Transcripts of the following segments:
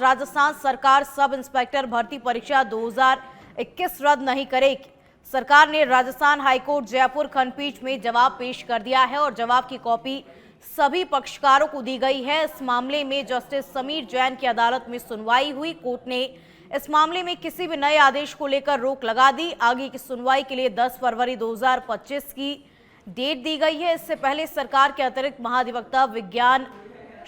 बात, राजस्थान सरकार sub inspector भर्ती परीक्षा 2021 रद्द नहीं करेगी। सरकार ने राजस्थान हाईकोर्ट जयपुर खंडपीठ में जवाब पेश कर दिया है और जवाब की कॉपी सभी पक्षकारों को दी गई है। इस मामले में जस्टिस समीर जैन की अदालत में सुनवाई हुई। कोर्ट ने इस मामले में किसी भी नए आदेश को लेकर रोक लगा दी। आगे की सुनवाई के लिए 10 फरवरी 2025 की डेट दी गई है। इससे पहले सरकार के अतिरिक्त महाधिवक्ता विज्ञान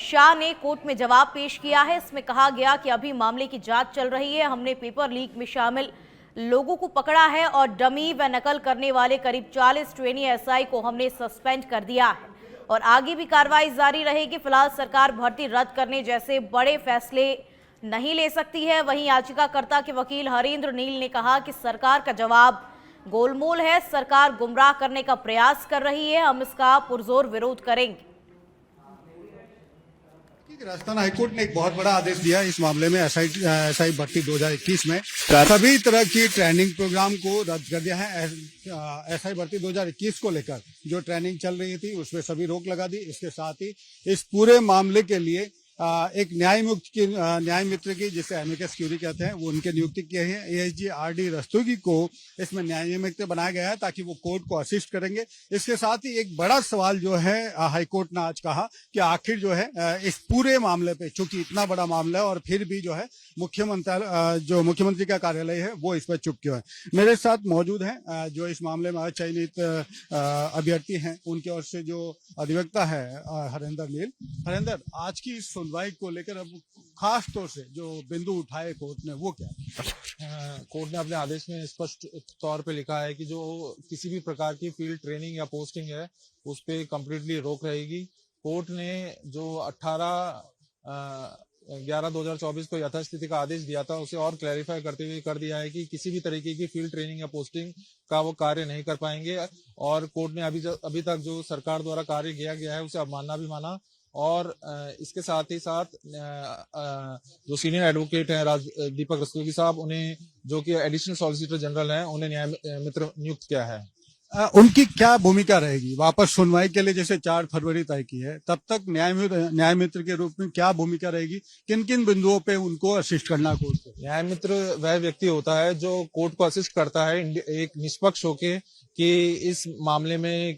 शाह ने कोर्ट में जवाब पेश किया है। इसमें कहा गया कि अभी मामले की जांच चल रही है। हमने पेपर लीक में शामिल लोगों को पकड़ा है और डमी व नकल करने वाले करीब 40 ट्रेनी एसआई को हमने सस्पेंड कर दिया है और आगे भी कार्रवाई जारी रहेगी। फिलहाल सरकार भर्ती रद्द करने जैसे बड़े फैसले नहीं ले सकती है। वहीं याचिकाकर्ता के वकील हरेंद्र नील ने कहा कि सरकार का जवाब गोलमोल है, सरकार गुमराह करने का प्रयास कर रही है, हम इसका पुरजोर विरोध करेंगे। राजस्थान हाईकोर्ट ने एक बहुत बड़ा आदेश दिया इस मामले में। एसआई भर्ती 2021 में सभी तरह की ट्रेनिंग प्रोग्राम को रद्द कर दिया है। एसआई भर्ती 2021 को लेकर जो ट्रेनिंग चल रही थी उसमें सभी रोक लगा दी। इसके साथ ही इस पूरे मामले के लिए एक न्याय मित्र की, जिसे एमिकस क्यूरी कहते हैं, वो उनके नियुक्ति किए हैं। एएसजी आरडी रस्तोगी को इसमें न्याय मित्र बनाया गया है ताकि वो कोर्ट को असिस्ट करेंगे। इसके साथ ही एक बड़ा सवाल जो है हाईकोर्ट ने आज कहा कि आखिर जो है इस पूरे मामले पे, चूंकि इतना बड़ा मामला है और फिर भी जो है मुख्यमंत्री का कार्यालय है वो इस पर चुप क्यों है। मेरे साथ मौजूद हैं जो इस मामले में अचयनित अभ्यर्थी हैं, उनकी ओर से जो अधिवक्ता है हरेंद्र नील। हरेंद्र, आज की सुनवाई को लेकर अब खास तौर से जो बिंदु उठाए कोर्ट ने वो क्या है? कोर्ट ने अपने आदेश में स्पष्ट तौर पे लिखा है कि जो किसी भी प्रकार की फील्ड ट्रेनिंग या पोस्टिंग है उस पे कम्प्लीटली रोक रहेगी। कोर्ट ने जो 18/11/2024 को यथास्थिति का आदेश दिया था उसे और क्लैरिफाई करते हुए कर दिया है कि किसी भी तरीके की फील्ड ट्रेनिंग या पोस्टिंग का वो कार्य नहीं कर पाएंगे। और कोर्ट ने अभी तक जो सरकार द्वारा कार्य किया गया है उसे अवमानना भी माना। और इसके साथ ही साथ जो सीनियर एडवोकेट हैं दीपक रस्तोगी साहब, उन्हें जो कि एडिशनल सॉलिसिटर जनरल हैं, उन्हें न्याय मित्र नियुक्त किया है। उनकी क्या भूमिका रहेगी वापस सुनवाई के लिए? जैसे 4 फरवरी तय की है, तब तक न्याय मित्र के रूप में क्या भूमिका रहेगी? किन किन बिंदुओं पे उनको असिस्ट करना कोर्ट को? न्याय मित्र वह व्यक्ति होता है जो कोर्ट को असिस्ट करता है एक निष्पक्ष होके कि इस मामले में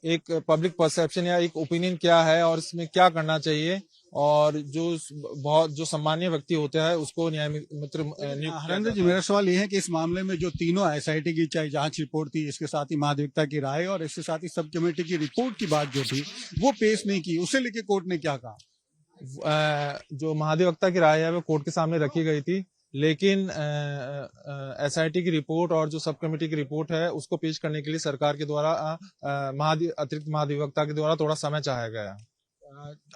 एक पब्लिक परसेप्शन या एक ओपिनियन क्या है और इसमें क्या करना चाहिए, और जो सम्मानीय व्यक्ति होता है उसको न्याय मित्र नियुक्त। हरेंद्र जी, मेरा सवाल ये है कि इस मामले में जो तीनों एसआईटी की चाहे जांच रिपोर्ट थी, इसके साथ ही महाधिवक्ता की राय और इसके साथ ही सब कमेटी की रिपोर्ट की बात जो थी वो पेश नहीं की, उसे लेके कोर्ट ने क्या कहा? जो महाधिवक्ता की राय है वो कोर्ट के सामने रखी गई थी, लेकिन एसआईटी की रिपोर्ट और जो सब कमेटी की रिपोर्ट है उसको पेश करने के लिए सरकार के द्वारा अतिरिक्त महाधिवक्ता के द्वारा थोड़ा समय चाहा गया।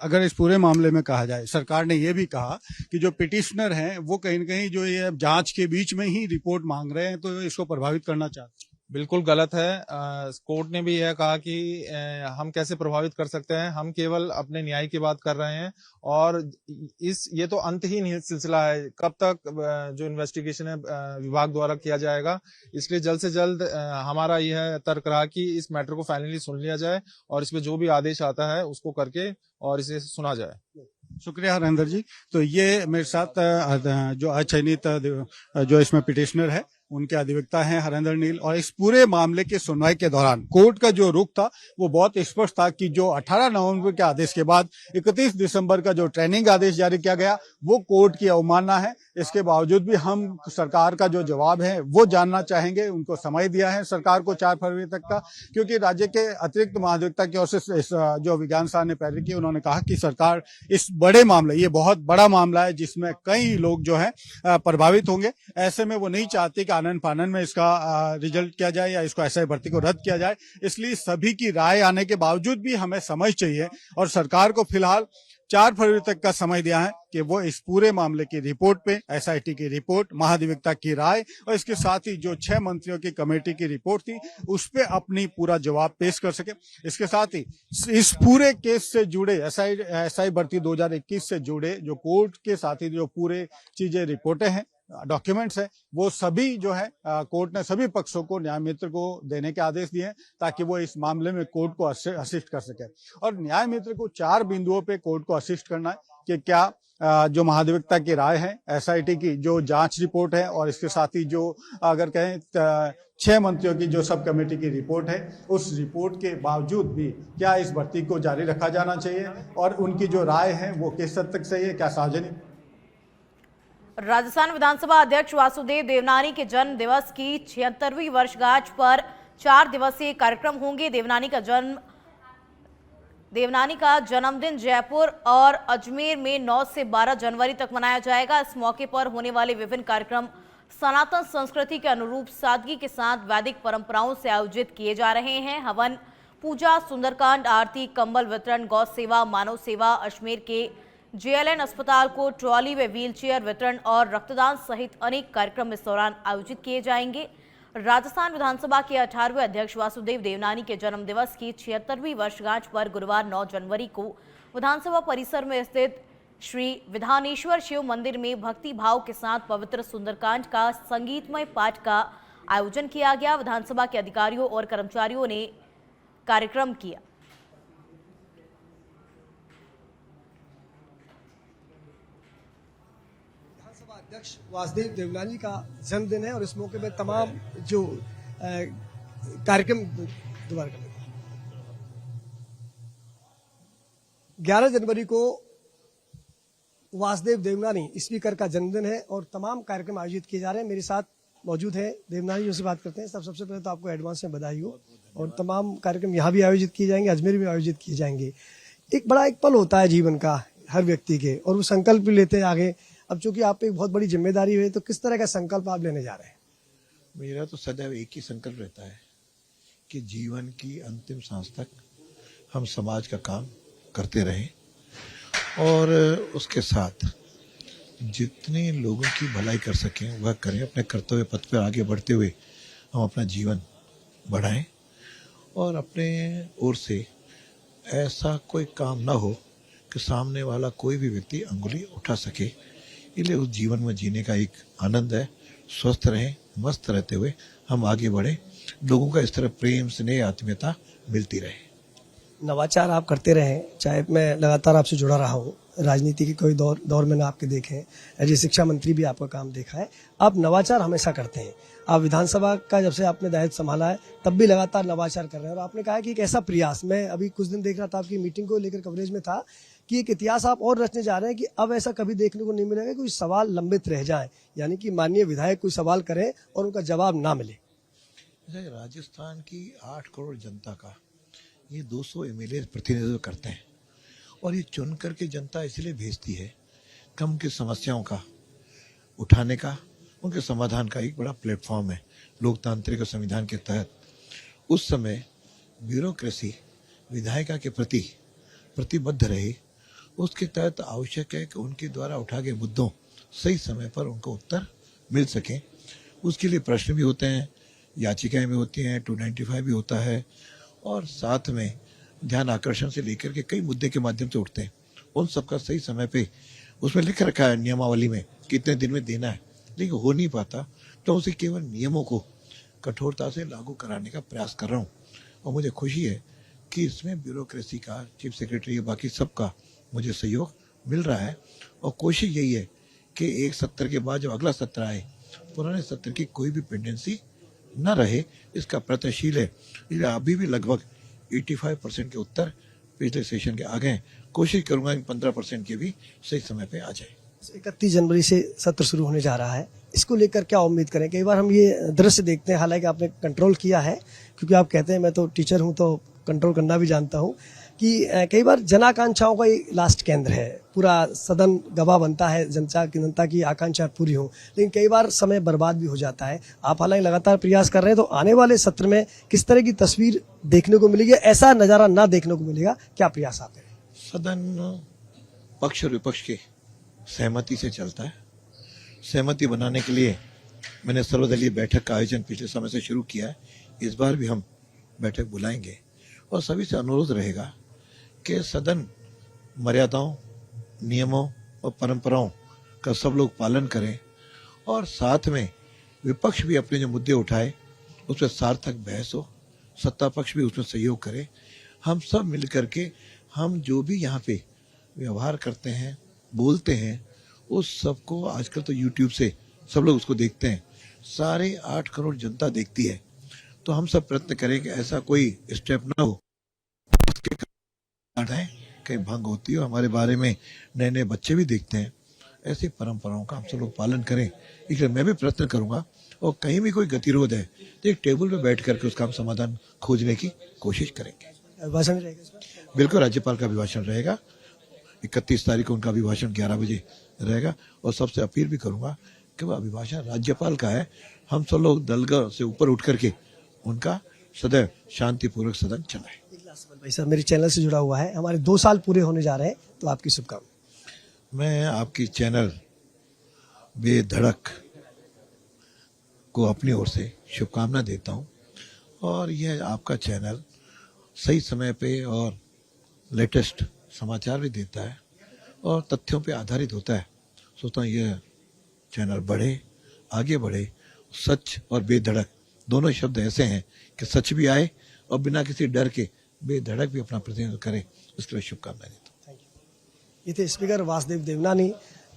अगर इस पूरे मामले में कहा जाए, सरकार ने ये भी कहा कि जो पिटिशनर हैं वो कहीं न कहीं जो ये जांच के बीच में ही रिपोर्ट मांग रहे हैं, तो इसको प्रभावित करना चाहते हैं। बिल्कुल गलत है। कोर्ट ने भी यह कहा कि हम कैसे प्रभावित कर सकते हैं, हम केवल अपने न्याय की बात कर रहे हैं और ये तो अंतहीन सिलसिला है, कब तक जो इन्वेस्टिगेशन है विभाग द्वारा किया जाएगा। इसलिए जल्द से जल्द हमारा यह तर्क रहा कि इस मैटर को फाइनली सुन लिया जाए और इसमें जो भी आदेश आता है उसको करके और इसे सुना जाए। शुक्रिया हरेंद्र जी। तो ये मेरे साथ जो अचयनित जो इसमें पिटिशनर है उनके अधिवक्ता हैं हरेंद्र नील। और इस पूरे मामले के सुनवाई के दौरान कोर्ट का जो रुख था वो बहुत स्पष्ट था कि जो 18 नवंबर के आदेश के बाद 31 दिसंबर का जो ट्रेनिंग आदेश जारी किया गया वो कोर्ट की अवमानना है। इसके बावजूद भी हम सरकार का जो जवाब है वो जानना चाहेंगे। उनको समय दिया है सरकार को 4 फरवरी तक का, क्योंकि राज्य के अतिरिक्त महाधिवक्ता की ओर से जो विज्ञान शाह ने पहले की, उन्होंने कहा कि सरकार इस बड़े मामले, ये बहुत बड़ा मामला है जिसमें कई लोग जो है प्रभावित होंगे, ऐसे में वो नहीं चाहते कि आनन फानन में इसका रिजल्ट किया जाए या इसको एसआई भर्ती को रद्द किया जाए। इसलिए सभी की राय आने के बावजूद भी हमें समझ चाहिए और सरकार को फिलहाल 4 फरवरी तक का समय दिया है कि वो इस पूरे मामले की रिपोर्ट पे, एसआईटी की रिपोर्ट, महाधिवक्ता की राय और इसके साथ ही जो 6 मंत्रियों की कमेटी की रिपोर्ट थी उस पे अपनी पूरा जवाब पेश कर सके। इसके साथ ही इस पूरे केस से जुड़े एसआई भर्ती 2021 से जुड़े जो कोर्ट के साथ ही जो पूरे चीजें, रिपोर्टें हैं, डॉक्यूमेंट्स है, वो सभी जो है कोर्ट ने सभी पक्षों को, न्याय मित्र को देने के आदेश दिए हैं ताकि वो इस मामले में कोर्ट को असिस्ट कर सके। और न्याय मित्र को 4 बिंदुओं पे कोर्ट को असिस्ट करना है। कि क्या जो महाधिवक्ता की राय है, एसआईटी की जो जांच रिपोर्ट है और इसके साथ ही जो अगर कहें 6 मंत्रियों की जो सब कमेटी की रिपोर्ट है, उस रिपोर्ट के बावजूद भी क्या इस भर्ती को जारी रखा जाना चाहिए और उनकी जो राय है वो किस हद तक सही है, क्या सार्वजनिक। राजस्थान विधानसभा अध्यक्ष वासुदेव देवनानी के जन्म दिवस की 76वीं वर्षगांठ पर 4 दिवसीय कार्यक्रम होंगे। देवनानी का जन्मदिन जयपुर और अजमेर में 9 से 12 जनवरी तक मनाया जाएगा। इस मौके पर होने वाले विभिन्न कार्यक्रम सनातन संस्कृति के अनुरूप सादगी के साथ वैदिक परंपराओं से आयोजित किए जा रहे हैं। हवन, पूजा, सुंदरकांड, आरती, कंबल वितरण, गौ सेवा, मानव सेवा, अजमेर के जेएलएन अस्पताल को ट्रॉली व व्हीलचेयर वितरण और रक्तदान सहित अनेक कार्यक्रम इस दौरान आयोजित किए जाएंगे। राजस्थान विधानसभा के 18वें अध्यक्ष वासुदेव देवनानी के जन्म दिवस की 76वीं वर्षगांठ पर गुरुवार 9 जनवरी को विधानसभा परिसर में स्थित श्री विधानेश्वर शिव मंदिर में भक्ति भाव के साथ पवित्र सुंदरकांड का संगीतमय पाठ का आयोजन किया गया। विधानसभा के अधिकारियों और कर्मचारियों ने कार्यक्रम किया। विधानसभा अध्यक्ष वासुदेव देवनानी का जन्मदिन है और इस मौके पर तमाम जो कार्यक्रम दोबारा करें। 11 जनवरी को वासुदेव देवनानी स्पीकर का जन्मदिन है और तमाम कार्यक्रम आयोजित किए जा रहे हैं। मेरे साथ मौजूद है देवनानी जी से बात करते हैं। सबसे पहले तो आपको एडवांस में बधाई हो और तमाम कार्यक्रम यहाँ भी आयोजित किए जाएंगे, अजमेर में आयोजित किए जाएंगे। एक पल होता है जीवन का हर व्यक्ति के और वो संकल्प भी लेते हैं आगे। अब चूंकि आप पे एक बहुत बड़ी जिम्मेदारी है तो किस तरह का संकल्प आप लेने जा रहे हैं? मेरा तो सदैव एक ही संकल्प रहता है कि जीवन की अंतिम सांस तक हम समाज का काम करते रहें और उसके साथ जितने लोगों की भलाई कर सकें वह करें। अपने कर्तव्य पथ पर आगे बढ़ते हुए हम अपना जीवन बढ़ाएं और अपने ओर से ऐसा कोई काम ना हो कि सामने वाला कोई भी व्यक्ति अंगुली उठा सके। इसलिए उस जीवन में जीने का एक आनंद है। स्वस्थ रहें, मस्त रहते हुए हम आगे बढ़े, लोगों का इस तरह प्रेम, स्नेह, आत्मीयता मिलती रहे। नवाचार आप करते रहें, चाहे मैं लगातार आपसे जुड़ा रहा हूँ, राजनीति के कोई दौर में ना आपके देखे हैं, एज ए शिक्षा मंत्री भी आपका काम देखा है। आप नवाचार हमेशा करते हैं। आप विधानसभा का जब से आपने दायित्व संभाला है तब भी लगातार नवाचार कर रहे हैं और आपने कहा कि एक ऐसा प्रयास, मैं अभी कुछ दिन देख रहा था आपकी मीटिंग को लेकर कवरेज में था कि एक इतिहास आप और रचने जा रहे हैं कि अब ऐसा कभी देखने को नहीं मिलेगा कोई सवाल लंबित रह जाए, यानी कि माननीय विधायक कोई सवाल करें और उनका जवाब ना मिले। राजस्थान की 8 करोड़ जनता का ये 200 एमएलए प्रतिनिधित्व करते हैं और ये चुन करके जनता इसलिए भेजती है कि उनकी समस्याओं का उठाने का, उनके समाधान का एक बड़ा प्लेटफॉर्म है। लोकतांत्रिक संविधान के तहत उस समय ब्यूरोक्रेसी विधायिका के प्रति प्रतिबद्ध रहे। उसके तहत आवश्यक है कि उनके द्वारा उठाए गए मुद्दों सही समय पर उनको उत्तर मिल सके। उसके लिए प्रश्न भी होते हैं, याचिकाएं भी होती हैं, 295 भी होता है और साथ में ध्यान आकर्षण से लेकर के कई मुद्दे के माध्यम से उठते हैं। उन सबका सही समय पे उसमें लिख रखा है नियमावली में कितने दिन में देना है, लेकिन हो नहीं पाता। तो उसे केवल नियमों को कठोरता से लागू कराने का प्रयास कर रहा हूँ और मुझे खुशी है कि इसमें ब्यूरोक्रेसी का, चीफ सेक्रेटरी, बाकी सबका मुझे सहयोग मिल रहा है और कोशिश यही है कि एक सत्र के बाद जब अगला सत्र आए पुराने सत्र की कोई भी पेंडेंसी न रहे, इसका प्रयत्नशील है। इसलिए अभी भी लगभग 85% के उत्तर पिछले सेशन के आ गए। कोशिश करूंगा कि 15% के भी सही समय पे आ जाए। 31 जनवरी से सत्र शुरू होने जा रहा है, इसको लेकर क्या उम्मीद करें? कई बार हम ये दृश्य देखते हैं, हालांकि आपने कंट्रोल किया है क्योंकि आप कहते हैं मैं तो टीचर हूं तो कंट्रोल करना भी जानता हूं, कि कई बार जन आकांक्षाओं का ये लास्ट केंद्र है। पूरा सदन गवाह बनता है जनता की आकांक्षा पूरी हो, लेकिन कई बार समय बर्बाद भी हो जाता है। आप हालांकि लगातार प्रयास कर रहे हैं, तो आने वाले सत्र में किस तरह की तस्वीर देखने को मिलेगी, ऐसा नजारा ना देखने को मिलेगा, क्या प्रयास आप करें? सदन पक्ष और विपक्ष के सहमति से चलता है। सहमति बनाने के लिए मैंने सर्वदलीय बैठक का आयोजन पिछले समय से शुरू किया है। इस बार भी हम बैठक बुलाएंगे और सभी से अनुरोध रहेगा कि सदन मर्यादाओं, नियमों और परंपराओं का सब लोग पालन करें और साथ में विपक्ष भी अपने जो मुद्दे उठाए उस पर सार्थक बहस हो, सत्ता पक्ष भी उसमें सहयोग करे। हम सब मिलकर के हम जो भी यहाँ पे व्यवहार करते हैं, बोलते हैं उस सबको आजकल तो यूट्यूब से सब लोग उसको देखते हैं, 8.5 करोड़ जनता देखती है। तो हम सब प्रयत्न करें कि ऐसा कोई स्टेप ना हो उसके कारण है कहीं भंग होती है। हमारे बारे में नए नए बच्चे भी देखते हैं। ऐसी परंपराओं का हम सब लोग पालन करें, इसलिए मैं भी प्रयत्न करूंगा। और कहीं भी कोई गतिरोध है तो एक टेबल पे बैठ करके उसका हम समाधान खोजने की कोशिश करेंगे। भाषण रहेगा इसमें? बिल्कुल, राज्यपाल का अभिभाषण रहेगा। 31 तारीख को उनका अभिभाषण 11 बजे रहेगा। और सबसे अपील भी करूंगा कि वह अभिभाषण राज्यपाल का है, हम सब लोग दलगत से ऊपर उठ करके उनका सदैव शांतिपूर्वक सदन चलाएं। भाई साहब, मेरे चैनल से जुड़ा हुआ है, हमारे 2 साल पूरे होने जा रहे हैं, तो आपकी शुभकामनाएं। मैं आपकी चैनल बेधड़क को अपनी ओर से शुभकामना देता हूं। और यह आपका चैनल सही समय पे और लेटेस्ट समाचार भी देता है और तथ्यों पे आधारित होता है। सोचता हूँ यह चैनल बढ़े, आगे बढ़े। सच और बेधड़क दोनों शब्द ऐसे हैं कि सच भी आए और बिना किसी डर के बेधड़क भी अपना प्रतिनिधित्व करे। उसके लिए शुभकामनाएं देता हूँ। ये थे स्पीकर वासुदेव देवनानी,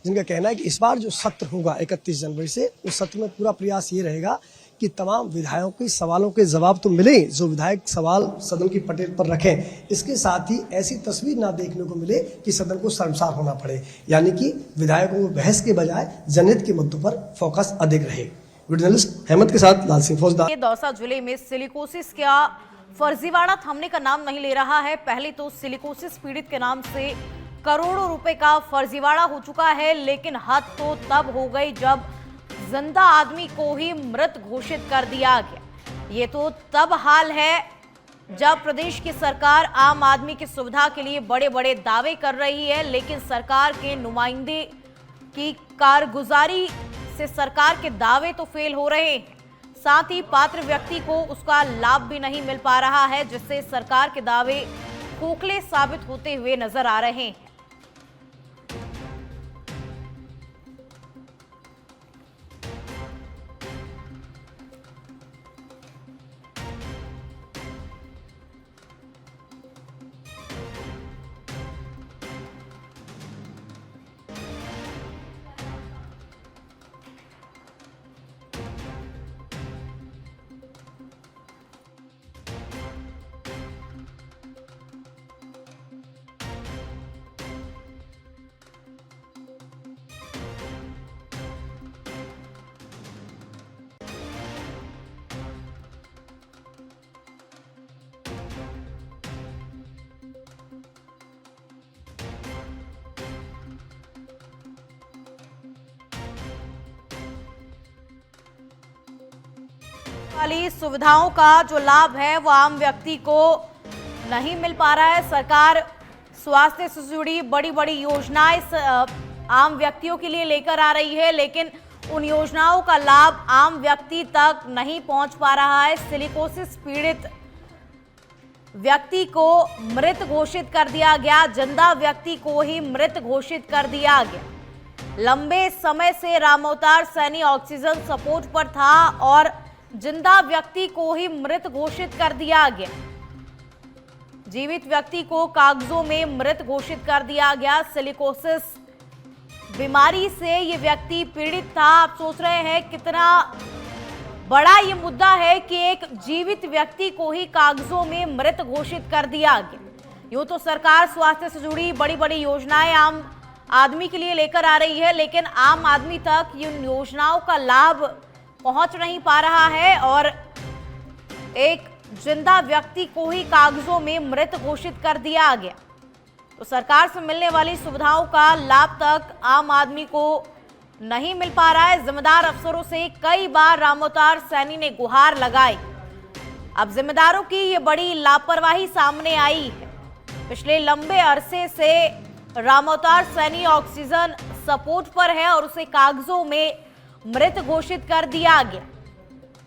जिनका कहना है कि इस बार जो सत्र होगा 31 जनवरी से, उस सत्र में पूरा प्रयास ये रहेगा कि तमाम विधायकों के सवालों के जवाब तो मिले, जो विधायक सवाल सदन की पटेल पर रखें। इसके साथ ही ऐसी तस्वीर ना देखने को मिले कि सदन को शर्मसार होना पड़े, यानी कि विधायकों को बहस के बजाय जनहित के मुद्दों पर फोकस अधिक रहे। वीडियो जर्नलिस्ट हेमंत के साथ लाल सिंह फौजदार। दौसा जिले में सिलिकोसिस का फर्जीवाड़ा थमने का नाम नहीं ले रहा है। पहले तो सिलिकोसिस पीड़ित के नाम से करोड़ों रुपए का फर्जीवाड़ा हो चुका है, लेकिन हद तो तब हो गई जब जिंदा आदमी को ही मृत घोषित कर दिया गया। ये तो तब हाल है जब प्रदेश की सरकार आम आदमी की सुविधा के लिए बड़े बड़े दावे कर रही है, लेकिन सरकार के नुमाइंदे की कारगुजारी से सरकार के दावे तो फेल हो रहे हैं, साथ ही पात्र व्यक्ति को उसका लाभ भी नहीं मिल पा रहा है, जिससे सरकार के दावे खोखले साबित होते हुए नजर आ रहे हैं। वाली सुविधाओं का जो लाभ है वो आम व्यक्ति को नहीं मिल पा रहा है। सरकार स्वास्थ्य से जुड़ी बड़ी बड़ी योजनाएं आम व्यक्तियों के लिए लेकर आ रही है, लेकिन उन योजनाओं का लाभ आम व्यक्ति तक नहीं पहुंच पा रहा है। सिलिकोसिस पीड़ित व्यक्ति को मृत घोषित कर दिया गया, जिंदा व्यक्ति को ही मृत घोषित कर दिया गया। लंबे समय से रामअवतार सैनी ऑक्सीजन सपोर्ट पर था और जिंदा व्यक्ति को ही मृत घोषित कर दिया गया। जीवित व्यक्ति को कागजों में मृत घोषित कर दिया गया। सिलिकोसिस बीमारी से ये व्यक्ति पीड़ित था। आप सोच रहे हैं कितना बड़ा ये मुद्दा है कि एक जीवित व्यक्ति को ही कागजों में मृत घोषित कर दिया गया। यूं तो सरकार स्वास्थ्य से जुड़ी बड़ी बड़ी योजनाएं आम आदमी के लिए लेकर आ रही है, लेकिन आम आदमी तक इन योजनाओं का लाभ पहुंच नहीं पा रहा है और एक जिंदा व्यक्ति को ही कागजों में मृत घोषित कर दिया गया। तो सरकार से मिलने वाली सुविधाओं का लाभ तक आम आदमी को नहीं मिल पा रहा है। जिम्मेदार अफसरों से कई बार रामअवतार सैनी ने गुहार लगाई। अब जिम्मेदारों की ये बड़ी लापरवाही सामने आई है। पिछले लंबे अरसे से रामअवतार सैनी ऑक्सीजन सपोर्ट पर है और उसे कागजों में मृत घोषित कर दिया गया।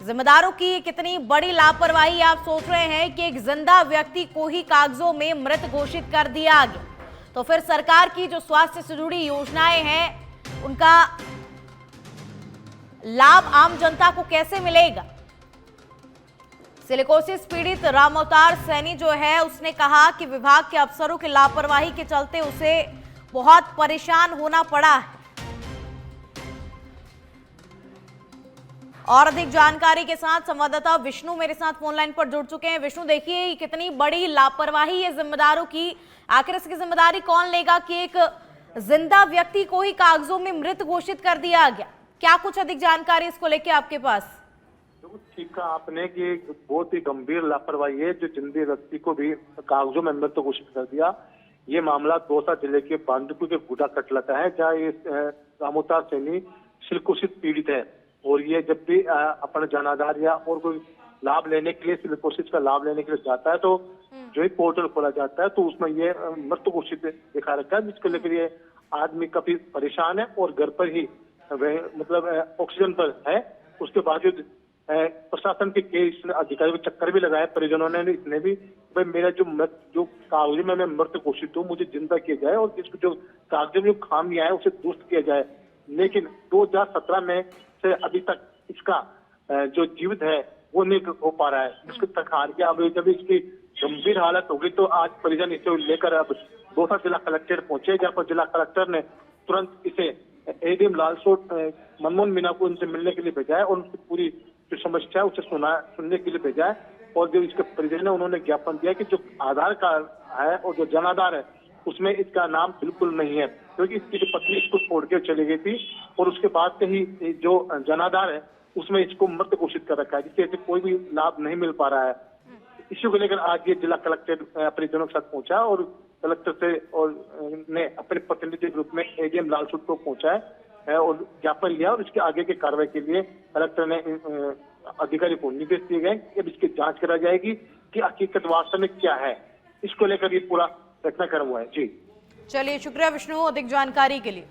जिम्मेदारों की कितनी बड़ी लापरवाही, आप सोच रहे हैं कि एक जिंदा व्यक्ति को ही कागजों में मृत घोषित कर दिया गया, तो फिर सरकार की जो स्वास्थ्य से जुड़ी योजनाएं हैं उनका लाभ आम जनता को कैसे मिलेगा। सिलिकोसिस पीड़ित रामअवतार सैनी जो है उसने कहा कि विभाग के अफसरों की लापरवाही के चलते उसे बहुत परेशान होना पड़ा है। और अधिक जानकारी के साथ संवाददाता विष्णु मेरे साथ फोन लाइन पर जुड़ चुके हैं। विष्णु, देखिए कितनी बड़ी लापरवाही है जिम्मेदारों की। आखिर इसकी जिम्मेदारी कौन लेगा कि एक जिंदा व्यक्ति को ही कागजों में मृत घोषित कर दिया गया? क्या कुछ अधिक जानकारी इसको लेके आपके पास? ठीक कहा आपने कि बहुत ही गंभीर लापरवाही है जो जिंदे व्यक्ति को भी कागजों में मृत घोषित कर दिया। ये मामला दौसा जिले के बांदीपुर के गुडा कटला का है, जहाँ ये रामोतार सैनी सिलकोसित पीड़ित है। और ये जब भी अपना जनाधार या और कोई लाभ लेने के लिए सिलकोसिस का लाभ लेने के लिए जाता है तो जो ही पोर्टल खोला जाता है तो उसमें ये मृत घोषित दिखा रखा है, जिसको लेकर ये आदमी काफी परेशान है और घर पर ही मतलब ऑक्सीजन पर है। उसके बावजूद प्रशासन के कई अधिकारियों को चक्कर भी लगाए परिजनों ने, इसने भी भाई मेरा जो कागज में मैं मृत घोषित हूँ मुझे जिंदा किया जाए और इसको जो कागज में जो खामियां है उसे दुरुस्त किया जाए। लेकिन 2017 में से अभी तक इसका जो जीवित है वो नहीं हो पा रहा है, इसको तक हार गया। अब जब इसकी गंभीर हालत होगी तो आज परिजन इसे लेकर अब दौसा जिला कलेक्टर पहुंचे, जहाँ पर जिला कलेक्टर ने तुरंत इसे एडीएम लालसोट मनमोहन मीना को उनसे मिलने के लिए भेजा है और उनकी पूरी जो समस्या है उसे सुनने के लिए भेजा है। और जो इसके परिजन है उन्होंने ज्ञापन दिया कि जो आधार कार्ड है और जो जनाधार है उसमें इसका नाम बिल्कुल नहीं है, क्योंकि इसकी जो पत्नी इसको छोड़ के चली गई थी और उसके बाद से ही जो जनाधार है उसमें इसको मृत घोषित कर रखा है, जिससे इसे कोई भी लाभ नहीं मिल पा रहा है। इसी को लेकर आज ये जिला कलेक्टर परिजनों के साथ पहुंचा और कलेक्टर से और ने अपने प्रतिनिधि के रूप में एडीएम लालसूट को पहुंचा है और ज्ञापन लिया और इसके आगे की कार्रवाई के लिए कलेक्टर ने अधिकारी को निर्देश दिए गए कि अब इसकी जांच कराई जाएगी कि हकीकत वास्तव में क्या है। इसको लेकर ये पूरा घटनाक्रम हुआ है। जी चलिए, शुक्रिया विष्णु अधिक जानकारी के लिए।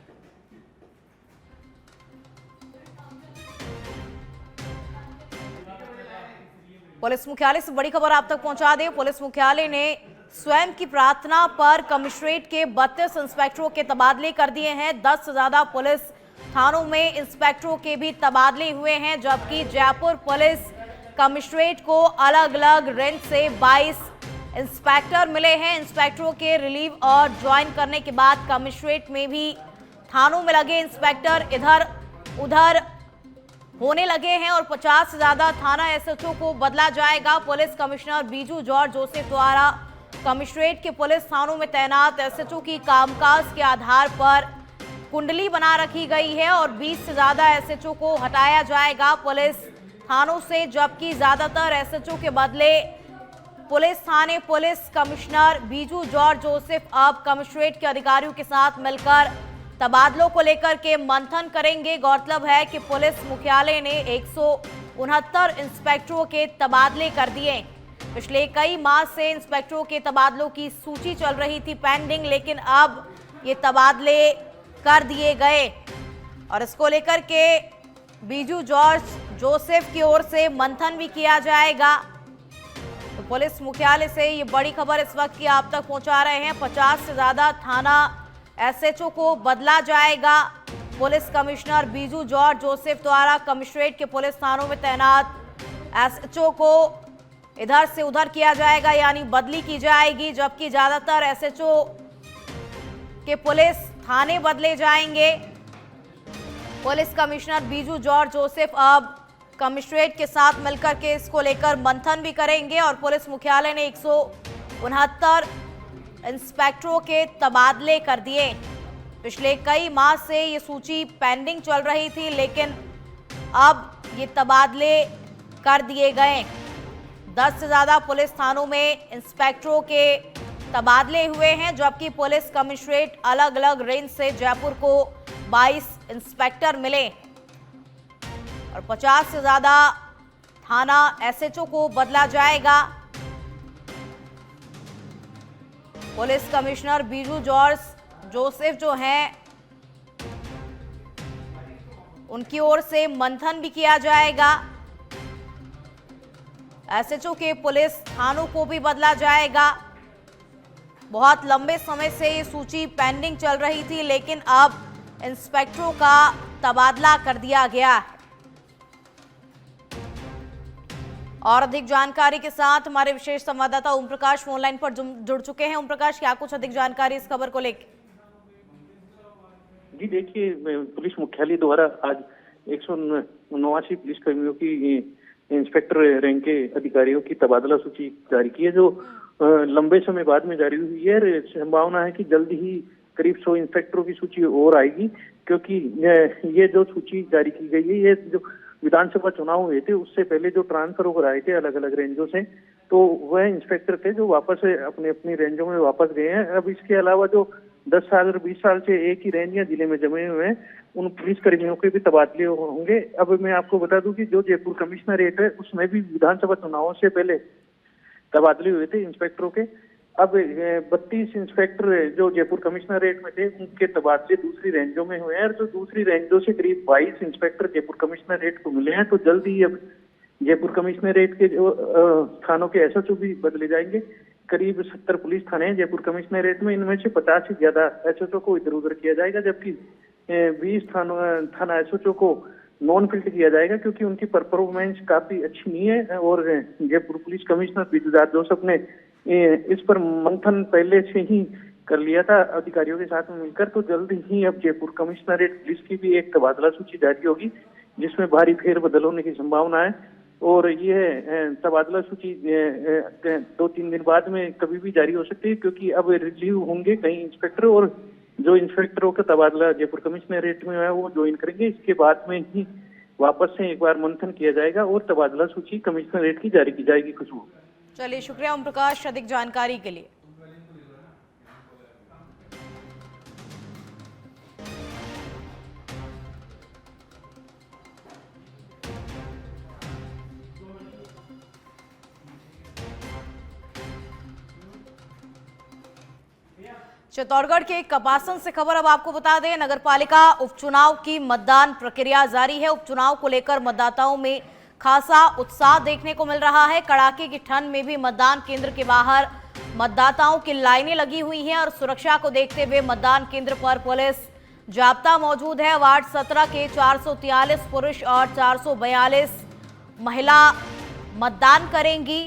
पुलिस मुख्यालय से बड़ी खबर आप तक पहुंचा दें। पुलिस मुख्यालय ने स्वयं की प्रार्थना पर कमिश्नरेट के 32 इंस्पेक्टरों के तबादले कर दिए हैं। 10 से ज्यादा पुलिस थानों में इंस्पेक्टरों के भी तबादले हुए हैं, जबकि जयपुर पुलिस कमिश्नरेट को अलग अलग रेंज से 22 इंस्पेक्टर मिले हैं। इंस्पेक्टरों के रिलीव और ज्वाइन करने के बाद कमिश्नरेट में भी थानों में लगे इंस्पेक्टर इधर उधर होने लगे हैं और 50 से ज्यादा थाना एसएचओ को बदला जाएगा। Police commissioner Biju George Joseph द्वारा कमिश्नरेट के पुलिस थानों में तैनात एसएचओ की कामकाज के आधार पर कुंडली बना रखी गई है और 20 से ज्यादा एसएचओ को हटाया जाएगा पुलिस थानों से, जबकि ज्यादातर एसएचओ के बदले पुलिस थाने पुलिस कमिश्नर बीजू जॉर्ज जोसेफ अब कमिश्नरेट के अधिकारियों के साथ मिलकर तबादलों को लेकर के मंथन करेंगे। गौरतलब है कि पुलिस मुख्यालय ने 169 इंस्पेक्टरों के तबादले कर दिए। पिछले कई माह से इंस्पेक्टरों के तबादलों की सूची चल रही थी पेंडिंग, लेकिन अब ये तबादले कर दिए गए और इसको लेकर के बीजू जॉर्ज जोसेफ की ओर से मंथन भी किया जाएगा। तो पुलिस मुख्यालय से ये बड़ी खबर इस वक्त की आप तक पहुंचा रहे हैं। 50 से ज्यादा थाना एसएचओ को बदला जाएगा। Police commissioner Biju George Joseph द्वारा कमिश्नरेट के पुलिस थानों में तैनात एसएचओ को इधर से उधर किया जाएगा, यानी बदली की जाएगी, जबकि ज्यादातर एसएचओ के पुलिस थाने बदले जाएंगे। पुलिस कमिश्नर बीजू जॉर्ज जोसेफ अब कमिश्नरेट के साथ मिलकर के इसको लेकर मंथन भी करेंगे और पुलिस मुख्यालय ने 169 इंस्पेक्टरों के तबादले कर दिए। पिछले कई माह से ये सूची पेंडिंग चल रही थी, लेकिन अब ये तबादले कर दिए गए। 10 से ज्यादा पुलिस थानों में इंस्पेक्टरों के तबादले हुए हैं, जबकि पुलिस कमिश्नरेट अलग अलग रेंज से जयपुर को 22 इंस्पेक्टर मिले और 50 से ज्यादा थाना एसएचओ को बदला जाएगा। Police commissioner Biju George Joseph जो हैं उनकी ओर से मंथन भी किया जाएगा। एसएचओ के पुलिस थानों को भी बदला जाएगा। बहुत लंबे समय से ये सूची पेंडिंग चल रही थी, लेकिन अब इंस्पेक्टरों का तबादला कर दिया गया है। और अधिक जानकारी के साथ हमारे विशेष संवाददाता ओम प्रकाश फोन लाइन पर जुड़ चुके हैं। ओम प्रकाश, क्या कुछ अधिक जानकारी इस खबर को लेकर? जी देखिए, पुलिस मुख्यालय द्वारा आज 189 पुलिस कर्मियों की इंस्पेक्टर रैंक के अधिकारियों की तबादला सूची जारी की है, जो लंबे समय बाद में जारी हुई है। और संभावना है कि जल्द ही करीब 100 इंस्पेक्टरों की सूची और आएगी, क्योंकि ये जो सूची जारी की गई है, ये जो विधानसभा चुनाव हुए थे उससे पहले जो ट्रांसफर होकर आए थे अलग अलग रेंजों से, तो वह इंस्पेक्टर थे जो वापस अपने अपनी रेंजों में वापस गए हैं। अब इसके अलावा जो 10 साल और 20 साल से एक ही रेंज या जिले में जमे हुए हैं, उन पुलिस कर्मियों के भी तबादले होंगे। अब मैं आपको बता दूं कि जो जयपुर कमिश्नरेट है उसमें भी विधानसभा चुनावों से पहले तबादले हुए थे इंस्पेक्टरों के। अब 32 इंस्पेक्टर जो जयपुर कमिश्नरेट में थे उनके तबादले दूसरी रेंजों में हुए हैं, और जो दूसरी रेंजों से करीब 22 इंस्पेक्टर जयपुर कमिश्नरेट को मिले हैं। तो जल्द ही अब जयपुर कमिश्नरेट के जो थानों के एसएचओ भी बदले जाएंगे। करीब 70 पुलिस थाने हैं जयपुर कमिश्नरेट में, इनमें से 50 से ज्यादा एसएचओ को इधर उधर किया जाएगा, जबकि 20 थाना एसएचओ को नॉन फील्ड किया जाएगा, क्योंकि उनकी परफॉर्मेंस काफी अच्छी नहीं है। और Jaipur police commissioner Prithviraj Joseph ने इस पर मंथन पहले से ही कर लिया था अधिकारियों के साथ में मिलकर। तो जल्द ही अब जयपुर कमिश्नरेट पुलिस की भी एक तबादला सूची जारी होगी, जिसमें भारी फेरबदल होने की संभावना है। और यह तबादला सूची 2-3 दिन बाद में कभी भी जारी हो सकती है, क्योंकि अब रिलीव होंगे कई इंस्पेक्टर, और जो इंस्पेक्टरों का तबादला जयपुर कमिश्नरेट में है वो ज्वाइन करेंगे। इसके बाद में ही वापस से एक बार मंथन किया जाएगा और तबादला सूची कमिश्नरेट की जारी की जाएगी। खुशबू, चलिए, शुक्रिया ओम प्रकाश अधिक जानकारी के लिए। चित्तौड़गढ़ के कपासन से खबर अब आपको बता दें, नगरपालिका उपचुनाव की मतदान प्रक्रिया जारी है। उपचुनाव को लेकर मतदाताओं में खासा उत्साह देखने को मिल रहा है। कड़ाके की ठंड में भी मतदान केंद्र के बाहर मतदाताओं की लाइनें लगी हुई हैं, और सुरक्षा को देखते हुए मतदान केंद्र पर पुलिस जाब्ता मौजूद है। वार्ड 17 के 443 पुरुष और 442 महिला मतदान करेंगी।